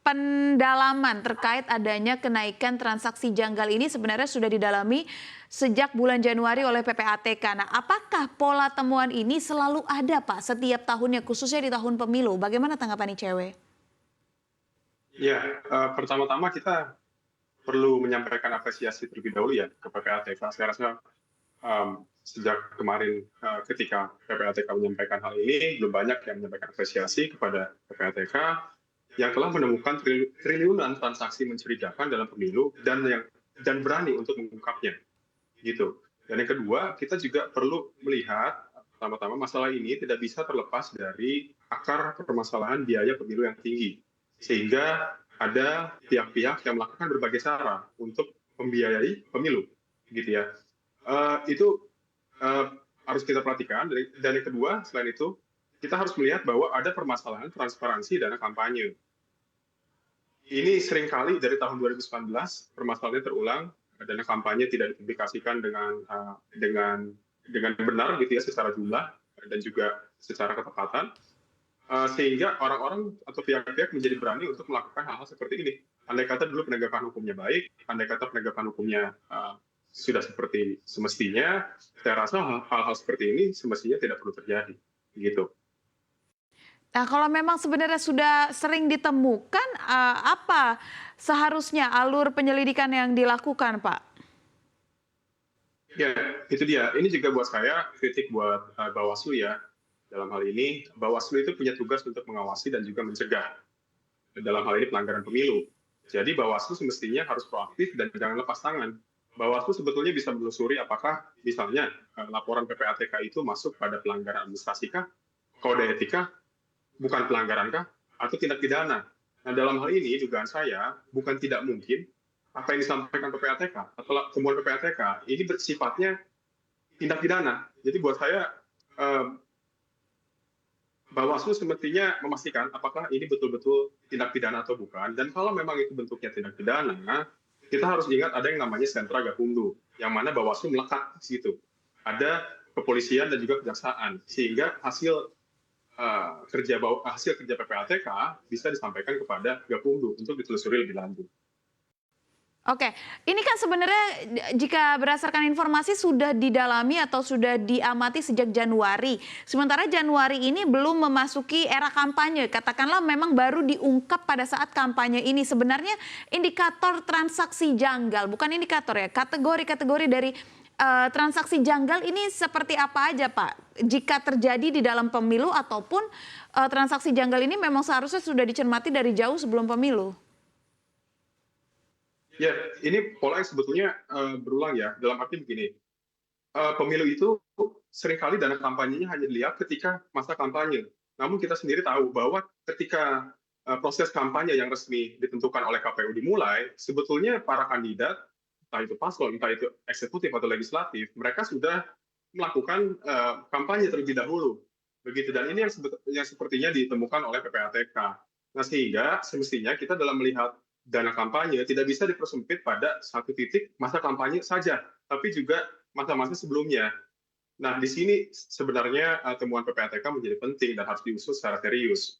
pendalaman terkait adanya kenaikan transaksi janggal ini sebenarnya sudah didalami sejak bulan Januari oleh PPATK. Nah, apakah pola temuan ini selalu ada, Pak, setiap tahunnya, khususnya di tahun pemilu? Bagaimana tanggapan ICW? Ya, pertama-tama kita perlu menyampaikan apresiasi terlebih dahulu ya ke PPATK. Saya rasa sejak kemarin ketika PPATK menyampaikan hal ini, belum banyak yang menyampaikan apresiasi kepada PPATK yang telah menemukan triliunan transaksi mencurigakan dalam pemilu dan berani untuk mengungkapnya, gitu. Dan yang kedua, kita juga perlu melihat pertama-tama masalah ini tidak bisa terlepas dari akar permasalahan biaya pemilu yang tinggi, sehingga ada pihak-pihak yang melakukan berbagai cara untuk membiayai pemilu, gitu ya. Itu harus kita perhatikan. Dan yang kedua, selain itu, kita harus melihat bahwa ada permasalahan transparansi dana kampanye. Ini seringkali dari tahun 2019 permasalahannya terulang, dana kampanye tidak dipublikasikan dengan benar gitu ya secara jumlah dan juga secara ketepatan, sehingga orang-orang atau pihak-pihak menjadi berani untuk melakukan hal-hal seperti ini. Andai kata dulu penegakan hukumnya baik, andai kata penegakan hukumnya sudah seperti semestinya, saya rasa hal-hal seperti ini semestinya tidak perlu terjadi, gitu. Nah, kalau memang sebenarnya sudah sering ditemukan, apa seharusnya alur penyelidikan yang dilakukan, Pak? Ya, itu dia. Ini juga buat saya kritik buat Bawaslu ya. Dalam hal ini, Bawaslu itu punya tugas untuk mengawasi dan juga mencegah. Dalam hal ini pelanggaran pemilu. Jadi Bawaslu semestinya harus proaktif dan jangan lepas tangan. Bawaslu sebetulnya bisa menelusuri apakah misalnya laporan PPATK itu masuk pada pelanggaran administrasi kah, kode etika, bukan pelanggaran kah, atau tindak pidana. Nah, dalam hal ini dugaan saya bukan tidak mungkin apa yang disampaikan PPATK atau temuan PPATK ini bersifatnya tindak pidana. Jadi buat saya Bawaslu semestinya memastikan apakah ini betul-betul tindak pidana atau bukan. Dan kalau memang itu bentuknya tindak pidana, kita harus ingat ada yang namanya sentra gakumdu, yang mana Bawaslu melekat di situ. Ada kepolisian dan juga kejaksaan, sehingga hasil kerja PPATK bisa disampaikan kepada Gakumdu untuk ditelusuri lebih lanjut. Oke, ini kan sebenarnya jika berdasarkan informasi sudah didalami atau sudah diamati sejak Januari. Sementara Januari ini belum memasuki era kampanye. Katakanlah memang baru diungkap pada saat kampanye ini. Sebenarnya indikator transaksi janggal, bukan indikator ya, kategori-kategori dari transaksi janggal ini seperti apa aja, Pak? Jika terjadi di dalam pemilu ataupun transaksi janggal ini memang seharusnya sudah dicermati dari jauh sebelum pemilu. Ya, ini pola yang sebetulnya berulang ya. Dalam arti begini, pemilu itu seringkali dana kampanyenya hanya dilihat ketika masa kampanye. Namun kita sendiri tahu bahwa ketika proses kampanye yang resmi ditentukan oleh KPU dimulai, sebetulnya para kandidat, entah itu paslon, entah itu eksekutif atau legislatif, mereka sudah melakukan kampanye terlebih dahulu. Begitu, dan ini yang sepertinya ditemukan oleh PPATK. Nah, sehingga semestinya kita dalam melihat dana kampanye tidak bisa dipersempit pada satu titik masa kampanye saja, tapi juga masa-masa sebelumnya. Nah, di sini sebenarnya temuan PPATK menjadi penting dan harus diusut secara serius.